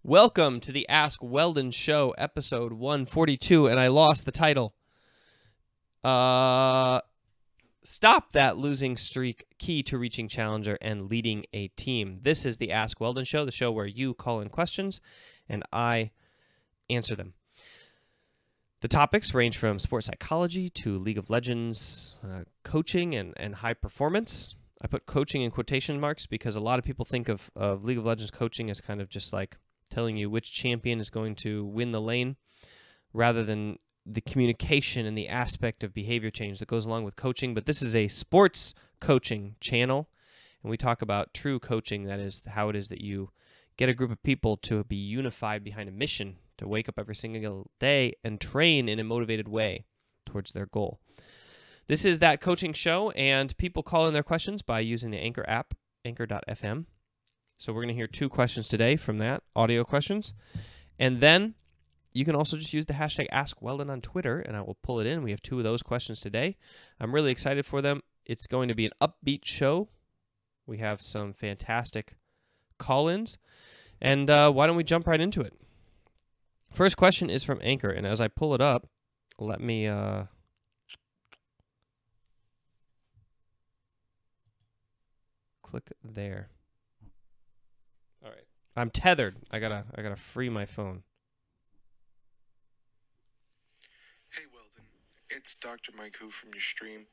Welcome to the Ask Weldon Show, episode 142, and I lost the title. Stop that losing streak, key to reaching challenger and leading a team. This is the Ask Weldon Show, the show where you call in questions and I answer them. The topics range from sports psychology to League of Legends, coaching, and high performance. I put coaching in quotation marks because a lot of people think of League of Legends coaching as kind of just like telling you which champion is going to win the lane, rather than the communication and the aspect of behavior change that goes along with coaching. But this is a sports coaching channel, and we talk about true coaching. That is how it is that you get a group of people to be unified behind a mission, to wake up every single day and train in a motivated way towards their goal. This is that coaching show, and people call in their questions by using the Anchor app, anchor.fm. So we're going to hear 2 questions today from that, audio questions. And then you can also just use the hashtag AskWeldon on Twitter, and I will pull it in. We have 2 of those questions today. I'm really excited for them. It's going to be an upbeat show. We have some fantastic call-ins. And why don't we jump right into it? First question is from Anchor, and as I pull it up, let me click there. All right. I'm tethered. I gotta free my phone. Hey Weldon, it's Dr. Mike Hu from your stream.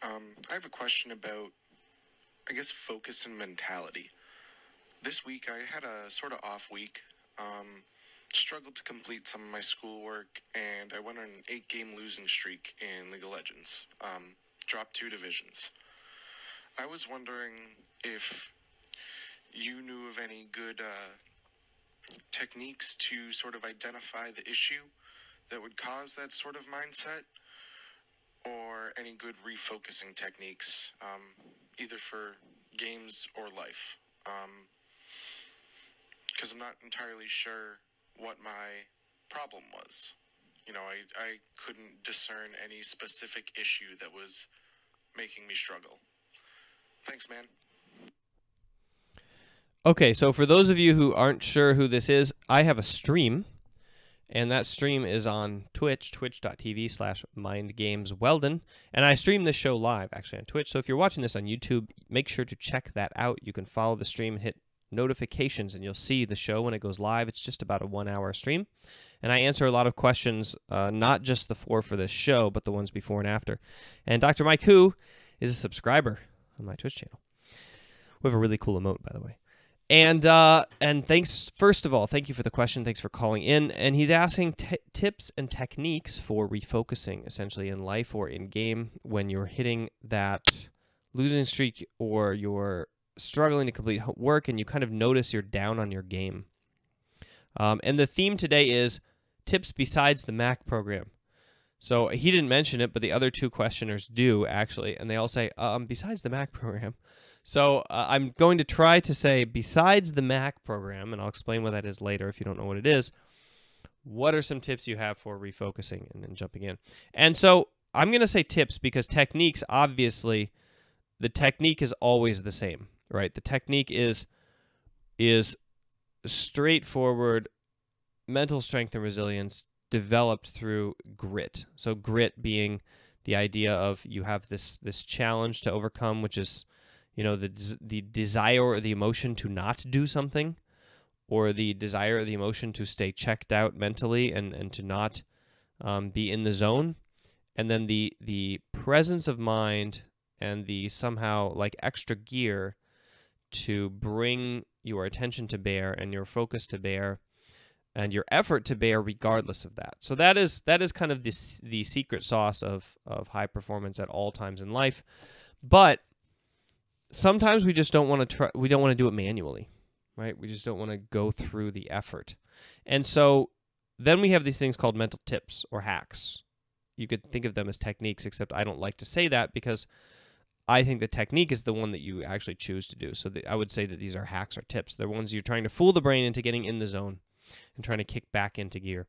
I have a question about, I guess, focus and mentality. This week I had a sort of off week. Struggled to complete some of my schoolwork, and I went on an 8-game losing streak in League of Legends. Dropped 2 divisions. I was wondering if you knew of any good techniques to sort of identify the issue that would cause that sort of mindset, or any good refocusing techniques, either for games or life. Because I'm not entirely sure what my problem was. You know, I couldn't discern any specific issue that was making me struggle. Thanks, man. Okay, so for those of you who aren't sure who this is, I have a stream, and that stream is on Twitch, twitch.tv/mindgamesweldon, and I stream this show live, actually, on Twitch. So if you're watching this on YouTube, make sure to check that out. You can follow the stream and hit notifications, and you'll see the show when it goes live. It's just about a 1-hour stream, and I answer a lot of questions, not just the 4 for this show, but the ones before and after. And Dr. Mike Hu is a subscriber on my Twitch channel. We have a really cool emote, by the way. And thanks, first of all, thank you for the question. Thanks for calling in. And he's asking tips and techniques for refocusing, essentially, in life or in game when you're hitting that losing streak or you're struggling to complete work and you kind of notice you're down on your game. And the theme today is tips besides the Mac program. So he didn't mention it, but the other 2 questioners do, actually. And they all say, besides the Mac program. So I'm going to try to say, besides the Mac program, and I'll explain what that is later if you don't know what it is, what are some tips you have for refocusing and then jumping in? And so I'm going to say tips because techniques, obviously, the technique is always the same, right? The technique is straightforward mental strength and resilience developed through grit. So grit being the idea of you have this challenge to overcome, which is, you know, the desire or the emotion to not do something, or the desire or the emotion to stay checked out mentally and to not be in the zone. And then the presence of mind and the somehow like extra gear to bring your attention to bear and your focus to bear and your effort to bear regardless of that. So that is kind of the secret sauce of high performance at all times in life. But sometimes we just don't want to try. We don't want to do it manually, right? We just don't want to go through the effort. And so then we have these things called mental tips or hacks. You could think of them as techniques, except I don't like to say that because I think the technique is the one that you actually choose to do. So I would say that these are hacks or tips. They're ones you're trying to fool the brain into getting in the zone and trying to kick back into gear.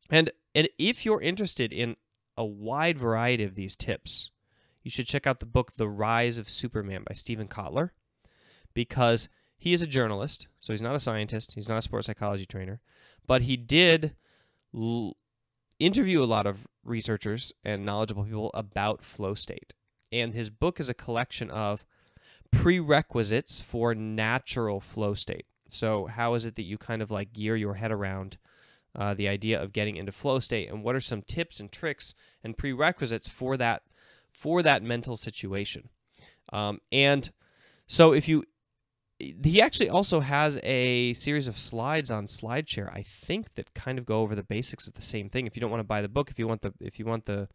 And if you're interested in a wide variety of these tips, you should check out the book The Rise of Superman by Stephen Kotler, because he is a journalist, so he's not a scientist. He's not a sports psychology trainer, but he did interview a lot of researchers and knowledgeable people about flow state. And his book is a collection of prerequisites for natural flow state. So how is it that you kind of like gear your head around the idea of getting into flow state, and what are some tips and tricks and prerequisites for that mental situation? And so he actually also has a series of slides on SlideShare, I think, that kind of go over the basics of the same thing. If you don't want to buy the book, if you want the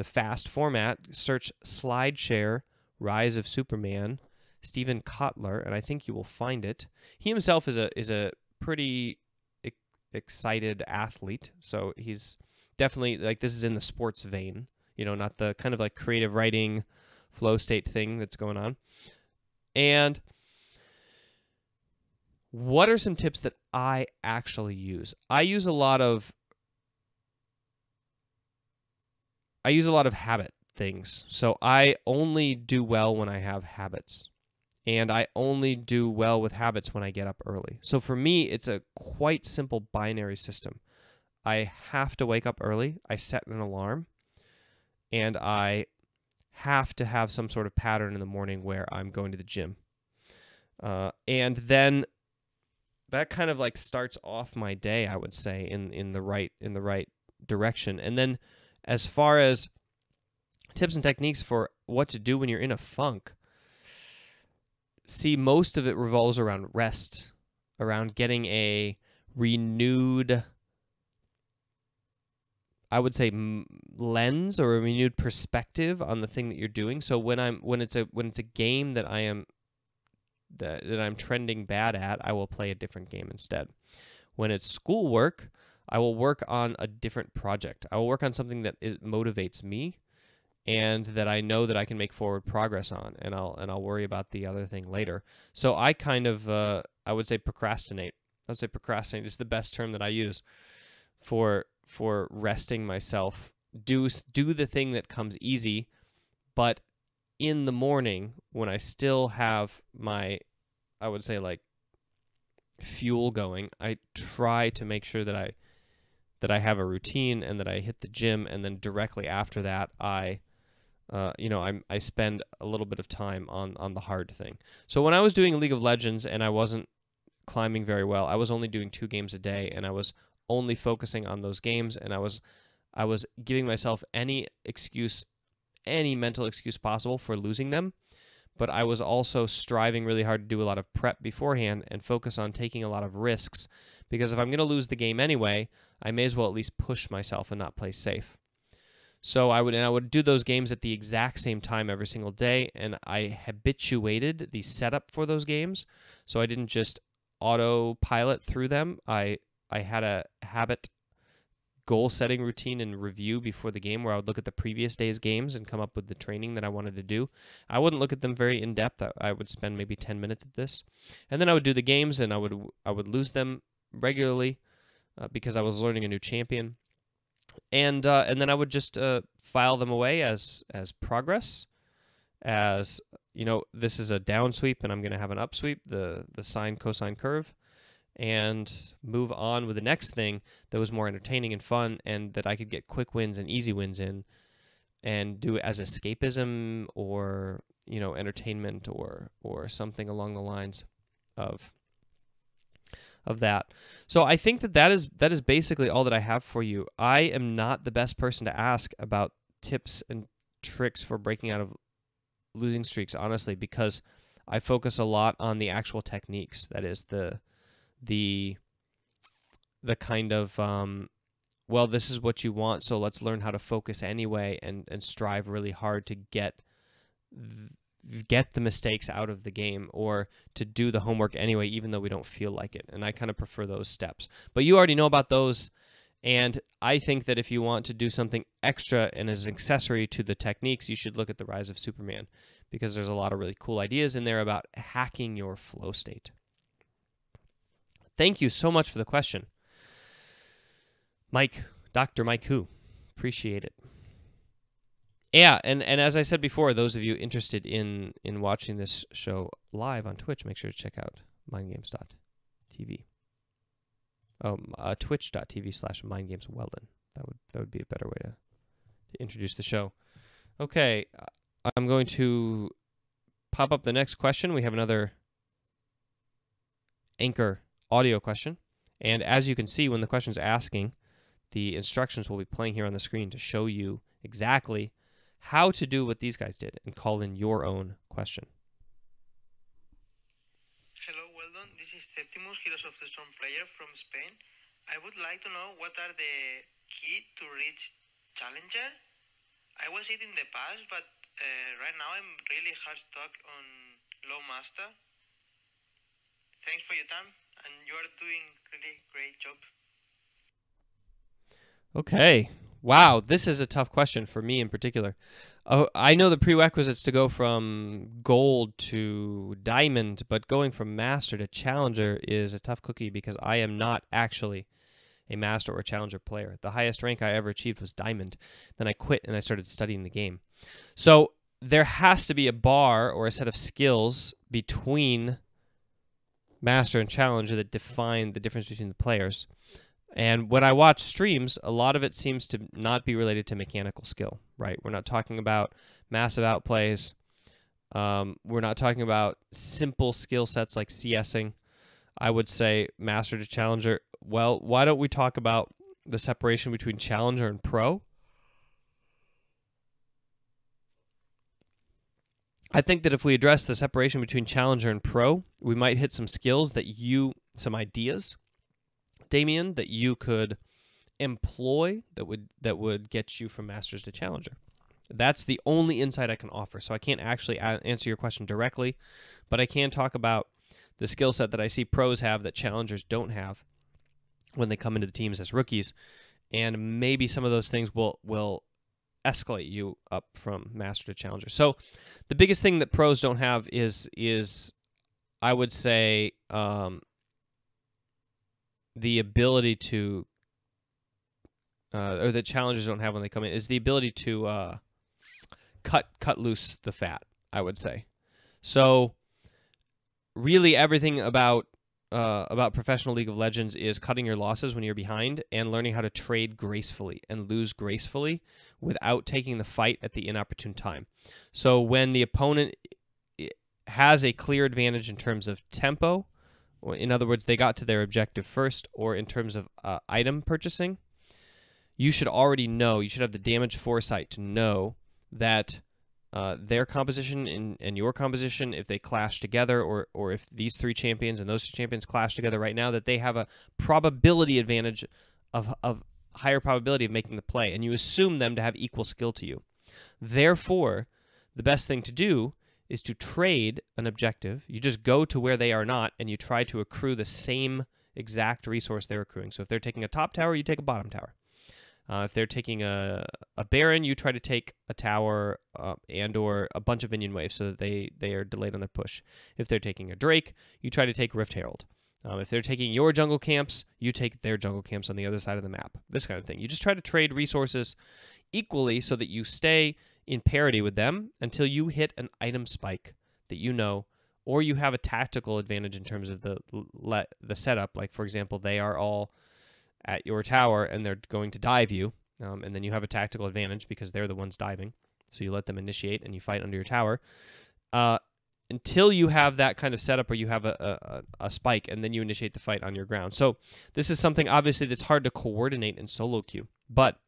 fast format, search SlideShare Rise of Superman, Stephen Kotler, and I think you will find it. He himself is a pretty excited athlete, so he's definitely, like, this is in the sports vein, not the kind of like creative writing flow state thing that's going on. And what are some tips that I actually use? I use a lot of habit things. So I only do well when I have habits. And I only do well with habits when I get up early. So for me, it's a quite simple binary system. I have to wake up early. I set an alarm. And I have to have some sort of pattern in the morning where I'm going to the gym. And then that kind of like starts off my day, I would say, in the right direction. And then as far as tips and techniques for what to do when you're in a funk, see, most of it revolves around rest, around getting a renewed, I would say, lens or a renewed perspective on the thing that you're doing. So when it's a game that I'm trending bad at, I will play a different game instead. When it's schoolwork, I will work on a different project. I will work on something that motivates me and that I know that I can make forward progress on, and I'll worry about the other thing later. So I kind of I would say procrastinate. I would say procrastinate is the best term that I use for resting myself. Do the thing that comes easy, but in the morning when I still have my, I would say, like, fuel going, I try to make sure that I have a routine and that I hit the gym, and then directly after that I spend a little bit of time on the hard thing. So when I was doing League of Legends and I wasn't climbing very well, I was only doing 2 games a day, and I was only focusing on those games, and I was giving myself any mental excuse possible for losing them, but I was also striving really hard to do a lot of prep beforehand and focus on taking a lot of risks, because if I'm going to lose the game anyway, I may as well at least push myself and not play safe. So I would do those games at the exact same time every single day, and I habituated the setup for those games, so I didn't just autopilot through them. I had a habit goal-setting routine and review before the game where I would look at the previous day's games and come up with the training that I wanted to do. I wouldn't look at them very in-depth. I would spend maybe 10 minutes at this, and then I would do the games, and I would lose them regularly because I was learning a new champion. And then I would just file them away as progress, as this is a down sweep and I'm going to have an up sweep, the sine cosine curve, and move on with the next thing that was more entertaining and fun, and that I could get quick wins and easy wins in, and do it as escapism or entertainment or something along the lines of that. So I think that is basically all that I have for you. I am not the best person to ask about tips and tricks for breaking out of losing streaks, honestly, because I focus a lot on the actual techniques. That is the kind of well, this is what you want, so let's learn how to focus anyway and strive really hard to get the mistakes out of the game, or to do the homework anyway, even though we don't feel like it. And I kind of prefer those steps. But you already know about those, and I think that if you want to do something extra and as an accessory to the techniques, you should look at The Rise of Superman, because there's a lot of really cool ideas in there about hacking your flow state. Thank you so much for the question, Mike, Dr. Mike Who. Appreciate it. Yeah, and as I said before, those of you interested in watching this show live on Twitch, make sure to check out mindgames.tv. Twitch.tv/mindgamesweldon. That would be a better way to introduce the show. Okay, I'm going to pop up the next question. We have another Anchor audio question. And as you can see, when the question's asking, the instructions will be playing here on the screen to show you exactly how to do what these guys did and call in your own question. Hello, Weldon. This is Septimus, Heroes of the Storm player from Spain. I would like to know what are the key to reach Challenger. I was it in the past, but right now I'm really hard stuck on low master. Thanks for your time, and you are doing really great job. Okay. Wow, this is a tough question for me in particular. I know the prerequisites to go from gold to diamond, but going from master to challenger is a tough cookie because I am not actually a master or challenger player. The highest rank I ever achieved was diamond. Then I quit and I started studying the game. So there has to be a bar or a set of skills between master and challenger that define the difference between the players. And when I watch streams, a lot of it seems to not be related to mechanical skill, right? We're not talking about massive outplays. We're not talking about simple skill sets like CSing. I would say master to challenger. Well, why don't we talk about the separation between challenger and pro? I think that if we address the separation between challenger and pro, we might hit some skills that some ideas, Damien, that you could employ that would get you from masters to challenger. That's the only insight I can offer. So I can't actually answer your question directly, but I can talk about the skill set that I see pros have that challengers don't have when they come into the teams as rookies, and maybe some of those things will escalate you up from master to challenger. So the biggest thing that pros don't have is I would say the ability to or that challengers don't have when they come in is the ability to cut loose the fat, I would say. So really everything about professional League of Legends is cutting your losses when you're behind and learning how to trade gracefully and lose gracefully without taking the fight at the inopportune time. So when the opponent has a clear advantage in terms of tempo, or in other words, they got to their objective first, or in terms of item purchasing, you should already know, you should have the damage foresight to know that their composition and your composition, if they clash together, or if these three champions and those two champions clash together right now, that they have a probability advantage of higher probability of making the play, and you assume them to have equal skill to you. Therefore, the best thing to do is to trade an objective. You just go to where they are not, and you try to accrue the same exact resource they're accruing. So if they're taking a top tower, you take a bottom tower. If they're taking a Baron, you try to take a tower and or a bunch of minion waves so that they are delayed on their push. If they're taking a Drake, you try to take Rift Herald. If they're taking your jungle camps, you take their jungle camps on the other side of the map. This kind of thing. You just try to trade resources equally so that you stay in parity with them until you hit an item spike that you know, or you have a tactical advantage in terms of the setup. Like, for example, they are all at your tower and they're going to dive you, and then you have a tactical advantage because they're the ones diving. So you let them initiate and you fight under your tower until you have that kind of setup where you have a spike, and then you initiate the fight on your ground. So this is something obviously that's hard to coordinate in solo queue. But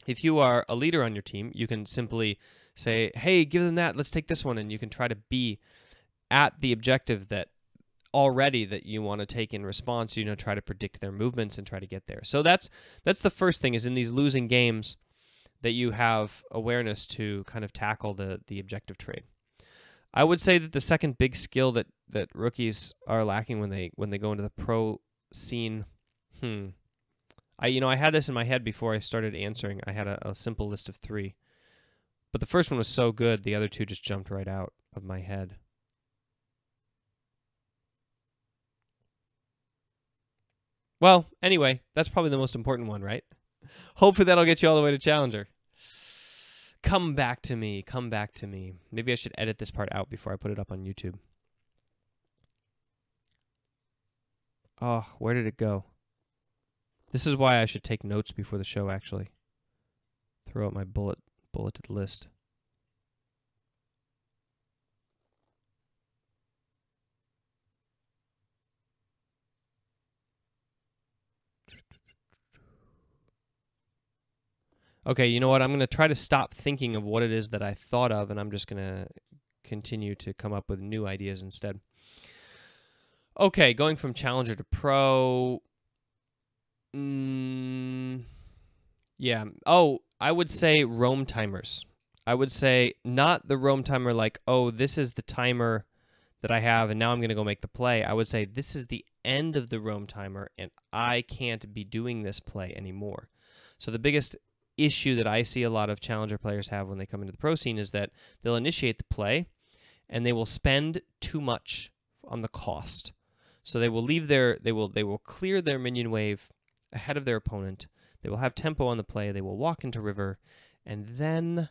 if you are a leader on your team, you can simply say, hey, give them that, let's take this one, and you can try to be at the objective that already that you want to take in response, try to predict their movements and try to get there. So that's the first thing, is in these losing games that you have awareness to kind of tackle the objective trade. I would say that the second big skill that rookies are lacking when they go into the pro scene, I had this in my head before I started answering. I had a simple list of 3. But the first one was so good, the other 2 just jumped right out of my head. Well, anyway, that's probably the most important one, right? Hopefully that'll get you all the way to Challenger. Come back to me. Come back to me. Maybe I should edit this part out before I put it up on YouTube. Oh, where did it go? This is why I should take notes before the show, actually. Throw out my bulleted list. Okay, you know what? I'm going to try to stop thinking of what it is that I thought of, and I'm just going to continue to come up with new ideas instead. Okay, going from Challenger to Pro. Yeah. Oh, I would say roam timers. I would say not the roam timer like, oh, this is the timer that I have, and now I'm going to go make the play. I would say this is the end of the roam timer, and I can't be doing this play anymore. So the biggest issue that I see a lot of Challenger players have when they come into the pro scene is that they'll initiate the play, and they will spend too much on the cost. So they will leave they will clear their minion wave ahead of their opponent. They will have tempo on the play. They will walk into river, and then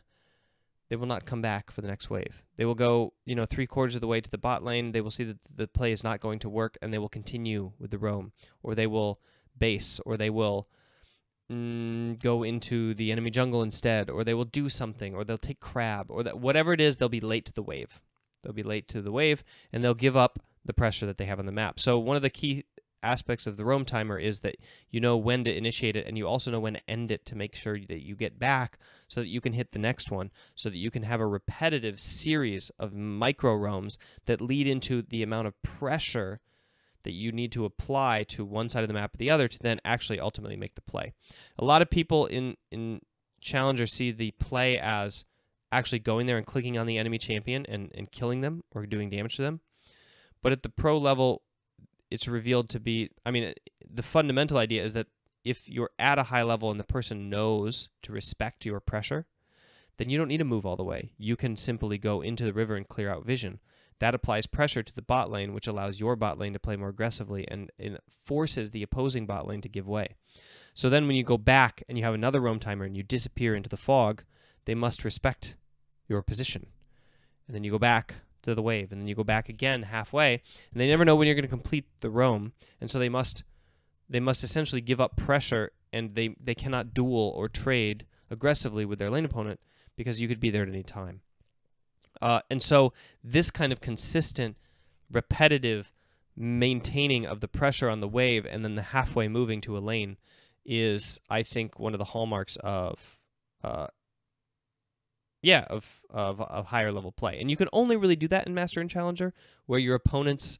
they will not come back for the next wave. They will go, 3/4 of the way to the bot lane. They will see that the play is not going to work, and they will continue with the roam, or they will base, or they will go into the enemy jungle instead, or they will do something, or they'll take crab, or whatever it is, they'll be late to the wave. They'll be late to the wave, and they'll give up the pressure that they have on the map. So one of the key aspects of the roam timer is that you know when to initiate it, and you also know when to end it to make sure that you get back so that you can hit the next one, so that you can have a repetitive series of micro roams that lead into the amount of pressure that you need to apply to one side of the map or the other to then actually ultimately make the play. A lot of people in Challenger see the play as actually going there and clicking on the enemy champion and killing them or doing damage to them. But at the pro level, it's revealed to be, the fundamental idea is that if you're at a high level and the person knows to respect your pressure, then you don't need to move all the way. You can simply go into the river and clear out vision. That applies pressure to the bot lane, which allows your bot lane to play more aggressively and forces the opposing bot lane to give way. So then when you go back and you have another roam timer and you disappear into the fog, they must respect your position. And then you go back to the wave, and then you go back again halfway, and they never know when you're going to complete the roam, and so they must essentially give up pressure, and they cannot duel or trade aggressively with their lane opponent because you could be there at any time. And so this kind of consistent, repetitive maintaining of the pressure on the wave and then the halfway moving to a lane is, I think, one of the hallmarks of higher level play. And you can only really do that in Master and Challenger, where your opponents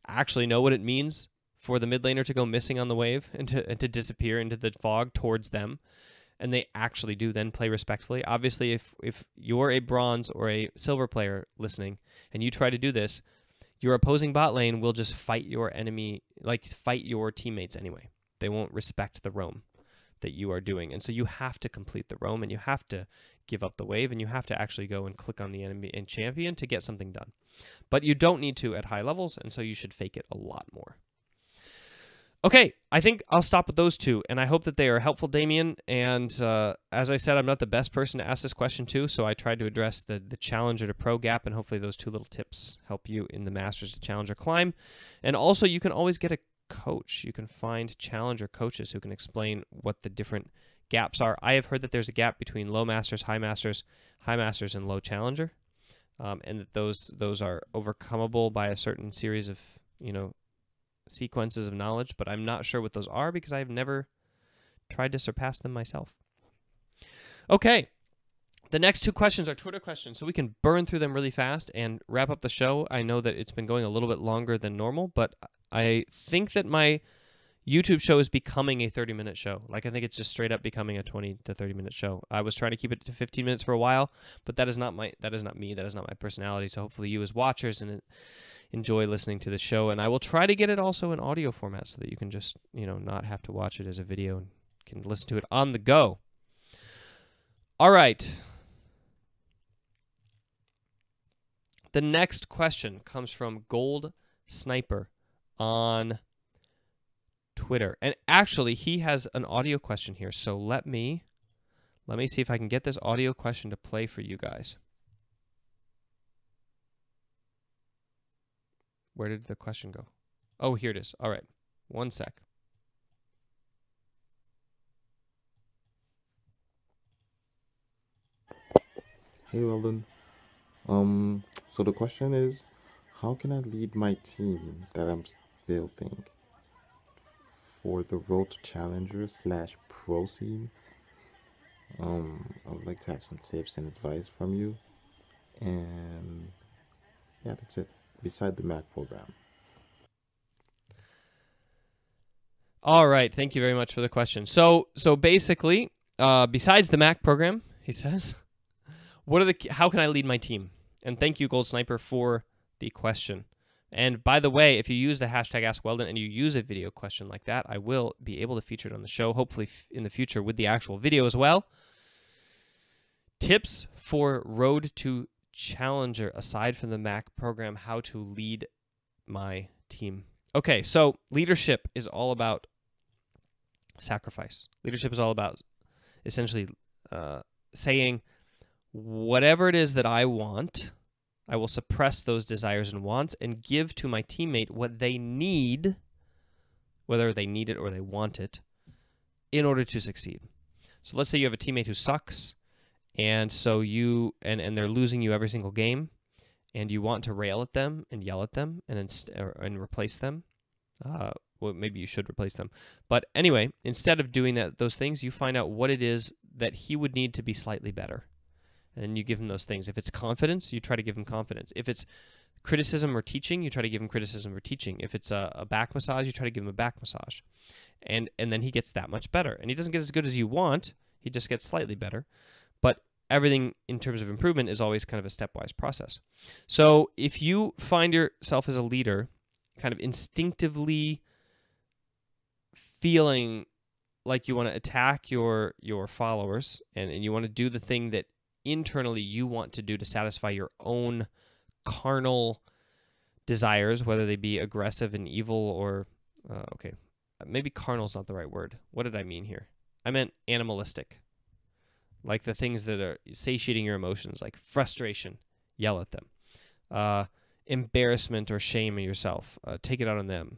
actually know what it means for the mid laner to go missing on the wave and to disappear into the fog towards them. And they actually do then play respectfully. Obviously, if you're a bronze or a silver player listening and you try to do this, your opposing bot lane will just fight your enemy, fight your teammates anyway. They won't respect the roam that you are doing. And so you have to complete the roam, and you have to give up the wave, and you have to actually go and click on the enemy and champion to get something done. But you don't need to at high levels, and so you should fake it a lot more. Okay, I think I'll stop with those two, and I hope that they are helpful, Damien. And as I said, I'm not the best person to ask this question to, so I tried to address the Challenger to Pro gap, and hopefully those two little tips help you in the Masters to Challenger climb. And also, you can always get a coach. You can find Challenger coaches who can explain what the different gaps are. I have heard that there's a gap between low Masters, high Masters, and low Challenger, and that those are overcomable by a certain series of, sequences of knowledge, but I'm not sure what those are because I've never tried to surpass them myself. Okay, the next two questions are Twitter questions, so we can burn through them really fast and wrap up the show. I know that it's been going a little bit longer than normal, but I think that my YouTube show is becoming a 30-minute show. I think it's just straight up becoming a 20 to 30-minute show. I was trying to keep it to 15 minutes for a while, but that is not me. That is not my personality. So hopefully you as watchers and enjoy listening to the show, and I will try to get it also in audio format so that you can just, not have to watch it as a video and can listen to it on the go. All right. The next question comes from Gold Sniper on Twitter, and actually he has an audio question here, so let me see if I can get this audio question to play for you guys. Where did the question go? Oh, here it is. All right. 1 sec. Hey Weldon. So the question is, how can I lead my team that I'm building for the road to challenger slash pro scene? I would like to have some tips and advice from you. And yeah, that's it. Beside the Mac program. All right. Thank you very much for the question. So basically, besides the Mac program, he says, how can I lead my team? And thank you, Gold Sniper, for the question. And by the way, if you use the hashtag AskWeldon and you use a video question like that, I will be able to feature it on the show, hopefully in the future with the actual video as well. Tips for Road to Challenger, aside from the Mac program, how to lead my team. Okay, so leadership is all about sacrifice. Leadership is all about essentially saying, whatever it is that I want, I will suppress those desires and wants and give to my teammate what they need, whether they need it or they want it, in order to succeed. So let's say you have a teammate who sucks, and so and they're losing you every single game, and you want to rail at them and yell at them and replace them. Well, maybe you should replace them. But anyway, instead of doing those things, you find out what it is that he would need to be slightly better. And then you give him those things. If it's confidence, you try to give him confidence. If it's criticism or teaching, you try to give him criticism or teaching. If it's a back massage, you try to give him a back massage. And then he gets that much better. And he doesn't get as good as you want. He just gets slightly better. But everything in terms of improvement is always kind of a stepwise process. So if you find yourself as a leader kind of instinctively feeling like you want to attack your followers and you want to do the thing that internally you want to do to satisfy your own carnal desires, whether they be aggressive and evil or, okay, maybe carnal is not the right word. What did I mean here? I meant animalistic. Like the things that are satiating your emotions, like frustration, yell at them. Embarrassment or shame of yourself, take it out on them,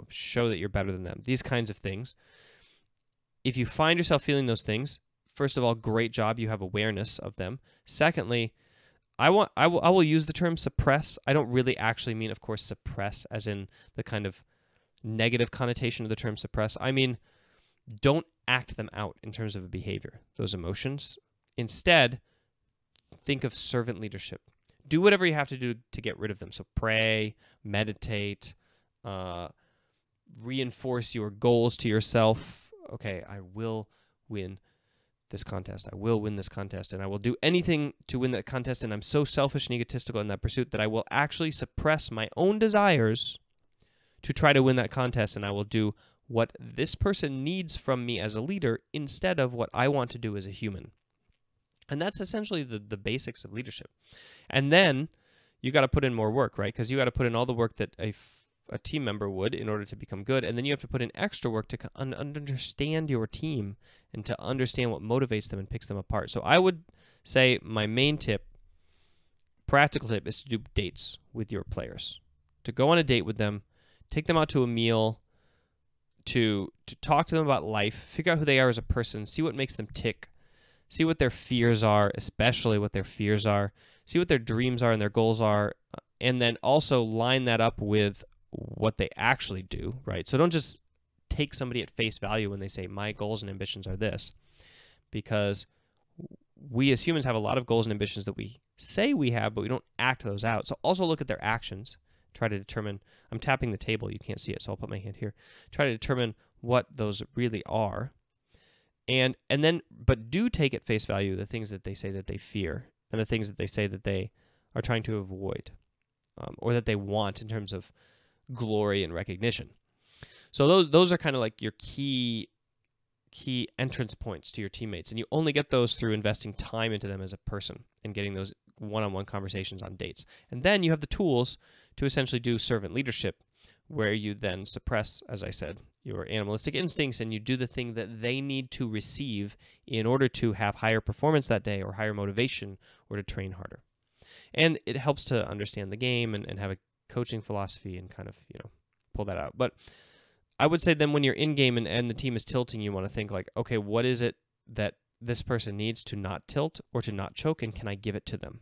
show that you're better than them. These kinds of things. If you find yourself feeling those things, first of all, great job, you have awareness of them. Secondly, I will use the term suppress. I don't really actually mean, of course, suppress as in the kind of negative connotation of the term suppress. I mean, don't act them out in terms of a behavior, those emotions. Instead, think of servant leadership. Do whatever you have to do to get rid of them. So pray, meditate, reinforce your goals to yourself. Okay, I will win this contest. I will win this contest, and I will do anything to win that contest, and I'm so selfish and egotistical in that pursuit that I will actually suppress my own desires to try to win that contest, and I will do what this person needs from me as a leader instead of what I want to do as a human. And that's essentially the basics of leadership. And then you got to put in more work, right? Because you got to put in all the work that a team member would in order to become good. And then you have to put in extra work to understand your team and to understand what motivates them and picks them apart. So I would say my main tip, practical tip, is to do dates with your players. To go on a date with them, take them out to a meal, to talk to them about life, figure out who they are as a person, see what makes them tick, see what their fears are, especially what their fears are, see what their dreams are and their goals are, and then also line that up with what they actually do, right? So don't just take somebody at face value when they say, my goals and ambitions are this, because we as humans have a lot of goals and ambitions that we say we have, but we don't act those out. So also look at their actions. Try to determine, I'm tapping the table, you can't see it, so I'll put my hand here. Try to determine what those really are. And then, but do take at face value the things that they say that they fear and the things that they say that they are trying to avoid or that they want in terms of glory and recognition. So those are kind of like your key entrance points to your teammates. And you only get those through investing time into them as a person and getting those one-on-one conversations on dates. And then you have the tools to essentially do servant leadership, where you then suppress, as I said, your animalistic instincts and you do the thing that they need to receive in order to have higher performance that day or higher motivation or to train harder. And it helps to understand the game and have a coaching philosophy and kind of, pull that out. But I would say then when you're in game and the team is tilting, you want to think like, okay, what is it that this person needs to not tilt or to not choke, and can I give it to them?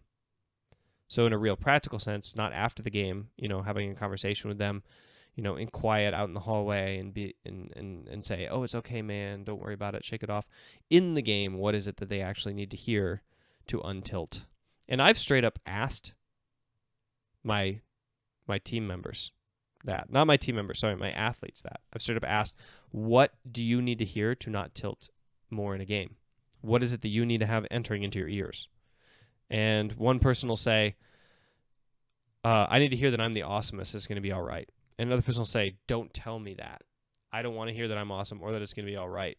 So in a real practical sense, not after the game, having a conversation with them, in quiet out in the hallway and say, oh, it's okay, man, don't worry about it, shake it off. In the game, what is it that they actually need to hear to untilt? And I've straight up asked my team members that. Not my team members, sorry, my athletes that. I've straight up asked, what do you need to hear to not tilt more in a game? What is it that you need to have entering into your ears? And one person will say, I need to hear that I'm the awesomest. It's going to be all right. And another person will say, don't tell me that. I don't want to hear that I'm awesome or that it's going to be all right.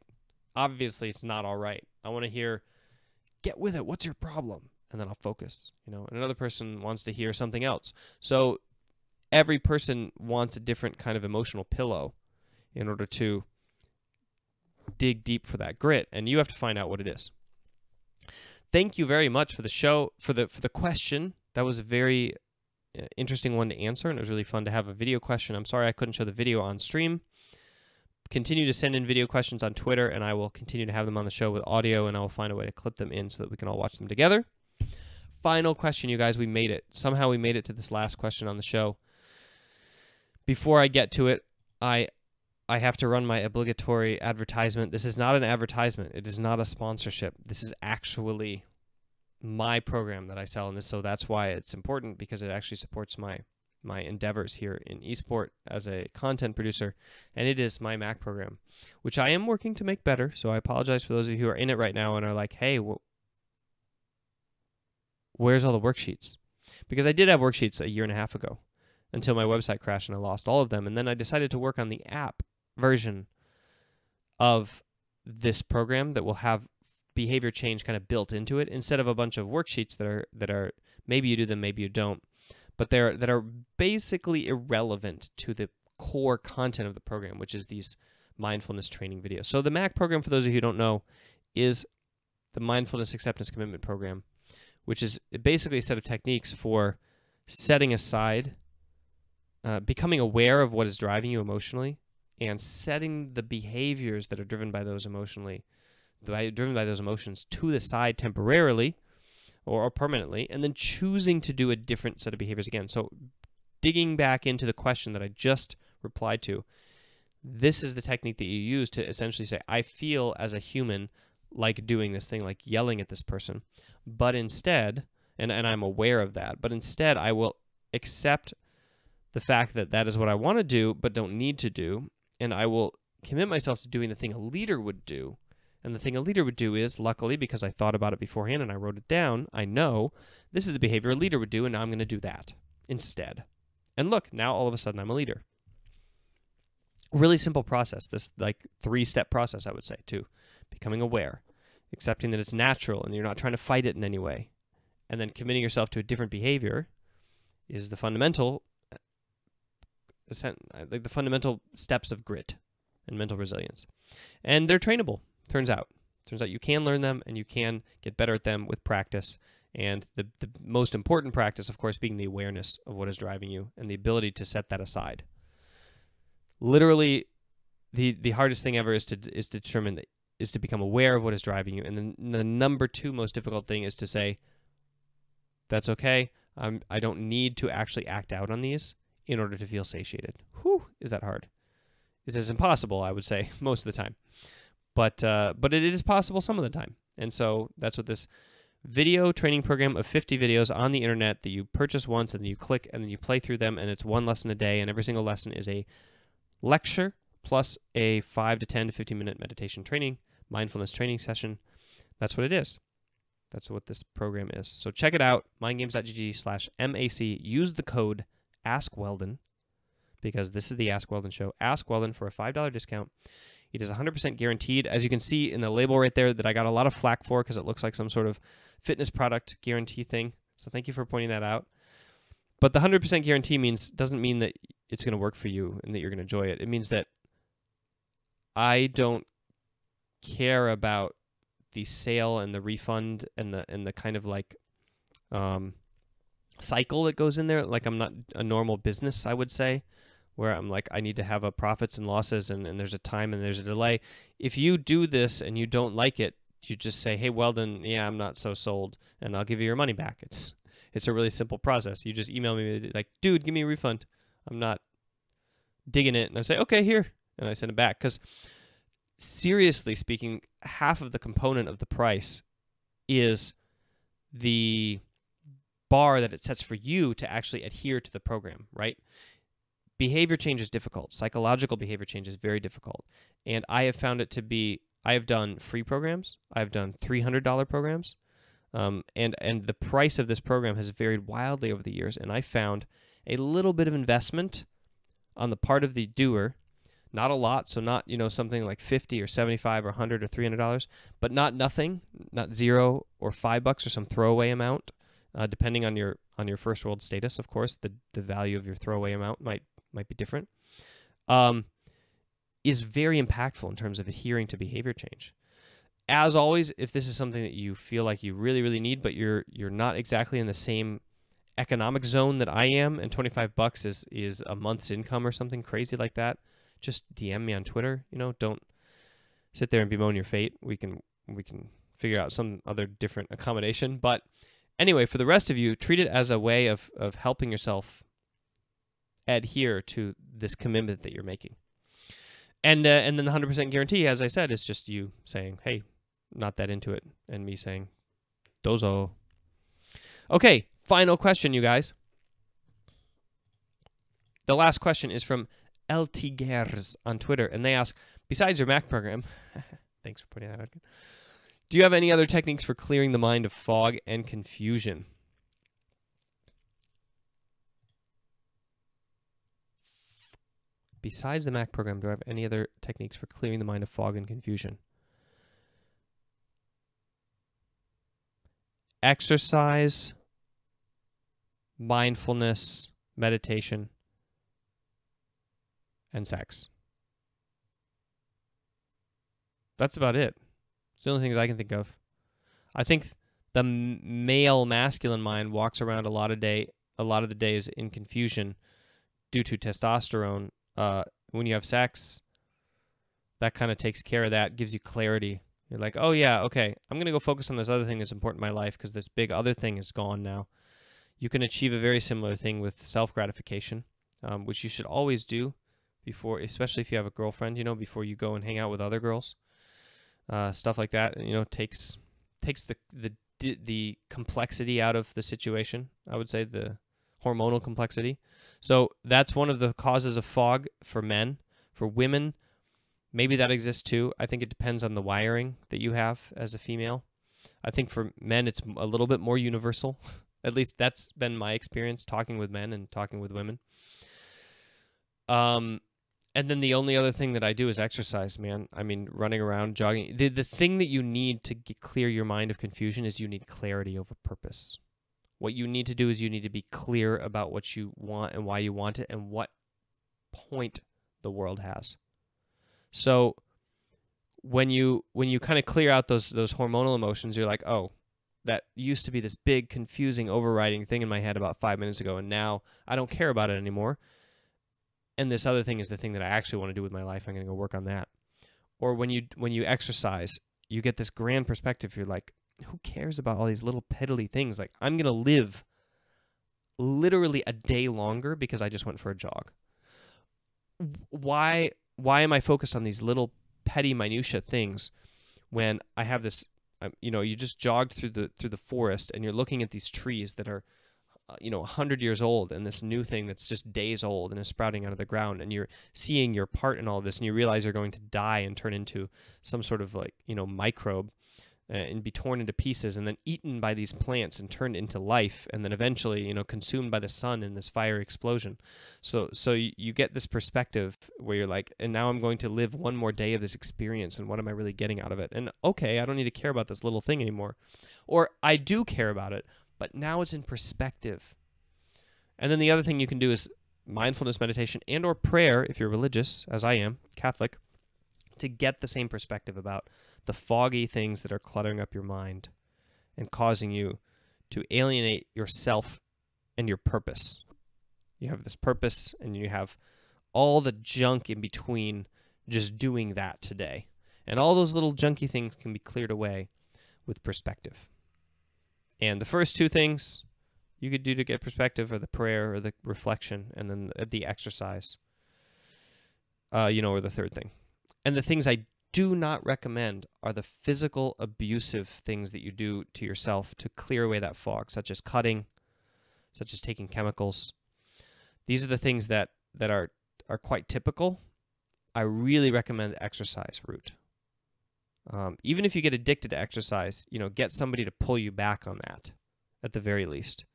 Obviously, it's not all right. I want to hear, get with it. What's your problem? And then I'll focus. And another person wants to hear something else. So every person wants a different kind of emotional pillow in order to dig deep for that grit. And you have to find out what it is. Thank you very much for the show, for the question. That was a very interesting one to answer, and it was really fun to have a video question. I'm sorry I couldn't show the video on stream. Continue to send in video questions on Twitter, and I will continue to have them on the show with audio, and I will find a way to clip them in so that we can all watch them together. Final question, you guys. We made it. Somehow we made it to this last question on the show. Before I get to it, I have to run my obligatory advertisement. This is not an advertisement. It is not a sponsorship. This is actually my program that I sell, and so that's why it's important, because it actually supports my endeavors here in esport as a content producer, and it is my Mac program, which I am working to make better. So I apologize for those of you who are in it right now and are like, hey, where's all the worksheets? Because I did have worksheets a year and a half ago until my website crashed and I lost all of them, and then I decided to work on the app version of this program that will have behavior change kind of built into it, instead of a bunch of worksheets that are maybe you do them, maybe you don't, but that are basically irrelevant to the core content of the program, which is these mindfulness training videos. So the MAC program, for those of you who don't know, is the Mindfulness Acceptance Commitment Program, which is basically a set of techniques for setting aside, becoming aware of what is driving you emotionally, and setting the behaviors that are driven by those emotions to the side temporarily or permanently, and then choosing to do a different set of behaviors again. So digging back into the question that I just replied to, this is the technique that you use to essentially say, I feel as a human like doing this thing, like yelling at this person, but instead, and I'm aware of that, but instead I will accept the fact that that is what I want to do but don't need to do, and I will commit myself to doing the thing a leader would do. And the thing a leader would do is, luckily, because I thought about it beforehand and I wrote it down, I know this is the behavior a leader would do, and now I'm going to do that instead. And look, now all of a sudden I'm a leader. Really simple process, this like 3-step process, I would say, too. Becoming aware, accepting that it's natural and you're not trying to fight it in any way, and then committing yourself to a different behavior is the fundamental steps of grit and mental resilience. And they're trainable, turns out. Turns out you can learn them and you can get better at them with practice. And the most important practice, of course, being the awareness of what is driving you and the ability to set that aside. Literally, the hardest thing ever is to become aware of what is driving you. And then the number 2 most difficult thing is to say, that's okay. I don't need to actually act out on these in order to feel satiated. Whew, is that hard? It is impossible, I would say, most of the time. But it is possible some of the time. And so that's what this video training program of 50 videos on the internet that you purchase once and then you click and then you play through them, and it's 1 lesson a day, and every single lesson is a lecture plus a 5 to 10 to 15 minute meditation training, mindfulness training session. That's what it is. That's what this program is. So check it out, mindgames.gg/MAC. Use the code AskWeldon, because this is the Ask Weldon show. Ask Weldon for a $5 discount. It is 100% guaranteed. As you can see in the label right there that I got a lot of flack for because it looks like some sort of fitness product guarantee thing. So thank you for pointing that out. But the 100% guarantee doesn't mean that it's going to work for you and that you're going to enjoy it. It means that I don't care about the sale and the refund and the kind of like cycle that goes in there. Like I'm not a normal business, I would say, where I'm like, I need to have a profits and losses, and there's a time and there's a delay. If you do this and you don't like it, you just say, hey, Weldon, yeah, I'm not so sold, and I'll give you your money back. It's a really simple process. You just email me like, dude, give me a refund. I'm not digging it. And I say, okay, here. And I send it back. Because seriously speaking, half of the component of the price is the bar that it sets for you to actually adhere to the program, right? Behavior change is difficult. Psychological behavior change is very difficult. And I have found it to be, I have done free programs. I've done $300 programs. And the price of this program has varied wildly over the years. And I found a little bit of investment on the part of the doer, not a lot, so not, something like 50 or 75 or 100 or $300, but not nothing, not $0 or $5 or some throwaway amount, depending on your first world status. Of course, the value of your throwaway amount might be different. Is very impactful in terms of adhering to behavior change. As always, if this is something that you feel like you really, really need, but you're not exactly in the same economic zone that I am, and $25 is a month's income or something crazy like that, just DM me on Twitter. Don't sit there and bemoan your fate. We can figure out some other different accommodation. But anyway, for the rest of you, treat it as a way of helping yourself adhere to this commitment that you're making. And then the 100% guarantee, as I said, is just you saying, hey, not that into it, and me saying, dozo. Okay, final question, you guys. The last question is from El Tigers on Twitter, and they ask, besides your Mac program, thanks for putting that out again, do you have any other techniques for clearing the mind of fog and confusion? Besides the Mac program, do I have any other techniques for clearing the mind of fog and confusion? Exercise, mindfulness, meditation, and sex. That's about it. It's the only things I can think of. I think the male masculine mind walks around a lot of the days in confusion due to testosterone. When you have sex, that kind of takes care of that, gives you clarity. You're like, oh yeah, okay, I'm going to go focus on this other thing that's important in my life because this big other thing is gone now. You can achieve a very similar thing with self-gratification, which you should always do before, especially if you have a girlfriend, before you go and hang out with other girls. Stuff like that, takes the complexity out of the situation. I would say the hormonal complexity. So that's one of the causes of fog for men. For women, maybe that exists too. I think it depends on the wiring that you have as a female. I think for men, it's a little bit more universal. At least that's been my experience talking with men and talking with women. And then the only other thing that I do is exercise, man. I mean, running around, jogging. The thing that you need to clear your mind of confusion is you need clarity over purpose. What you need to do is you need to be clear about what you want and why you want it and what point the world has. So when you kind of clear out those hormonal emotions, you're like, oh, that used to be this big, confusing, overriding thing in my head about 5 minutes ago, and now I don't care about it anymore. And this other thing is the thing that I actually want to do with my life. I'm going to go work on that. Or when you exercise, you get this grand perspective. You're like, who cares about all these little piddly things? Like, I'm going to live literally a day longer because I just went for a jog. Why am I focused on these little petty minutia things when I have this, you just jogged through the forest and you're looking at these trees that are 100 years old, and this new thing that's just days old and is sprouting out of the ground, and you're seeing your part in all of this, and you realize you're going to die and turn into some sort of microbe and be torn into pieces and then eaten by these plants and turned into life, and then eventually consumed by the sun in this fire explosion. So you get this perspective where you're like, and now I'm going to live one more day of this experience, and what am I really getting out of it? And okay, I don't need to care about this little thing anymore, or I do care about it, but now it's in perspective. And then the other thing you can do is mindfulness meditation and or prayer, if you're religious, as I am, Catholic, to get the same perspective about the foggy things that are cluttering up your mind and causing you to alienate yourself and your purpose. You have this purpose, and you have all the junk in between just doing that today. And all those little junky things can be cleared away with perspective. And the first two things you could do to get perspective are the prayer or the reflection, and then the exercise, or the third thing. And the things I do not recommend are the physical abusive things that you do to yourself to clear away that fog, such as cutting, such as taking chemicals. These are the things that are quite typical. I really recommend the exercise route. Even if you get addicted to exercise, get somebody to pull you back on that at the very least.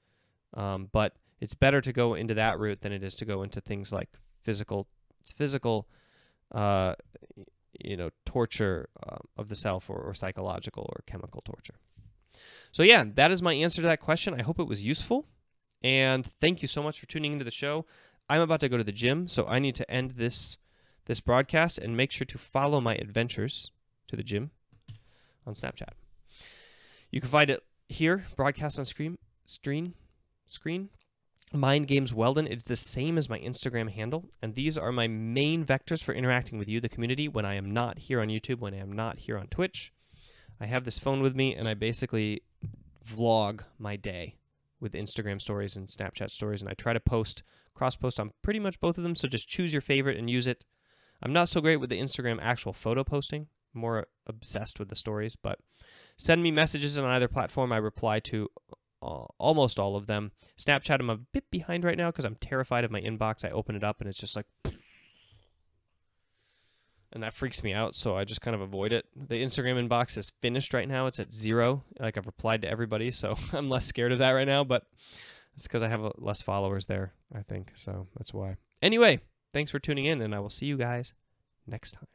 But it's better to go into that route than it is to go into things like physical torture of the self, or psychological or chemical torture. So yeah, that is my answer to that question. I hope it was useful. And thank you so much for tuning into the show. I'm about to go to the gym, so I need to end this broadcast, and make sure to follow my adventures to the gym on Snapchat. You can find it here, broadcast on screen. Mind Games Weldon. It's the same as my Instagram handle, and these are my main vectors for interacting with you, the community, when I am not here on YouTube, when I am not here on Twitch. I have this phone with me, and I basically vlog my day with Instagram stories and Snapchat stories, and I try to cross-post on pretty much both of them, so just choose your favorite and use it. I'm not so great with the Instagram actual photo posting, more obsessed with the stories, but send me messages on either platform. I reply to almost all of them. Snapchat, I'm a bit behind right now because I'm terrified of my inbox. I open it up and it's just like, and that freaks me out, so I just kind of avoid it. The Instagram inbox is finished right now. It's at 0. Like, I've replied to everybody, so I'm less scared of that right now, but it's because I have less followers there, I think, so that's why. Anyway, thanks for tuning in, and I will see you guys next time.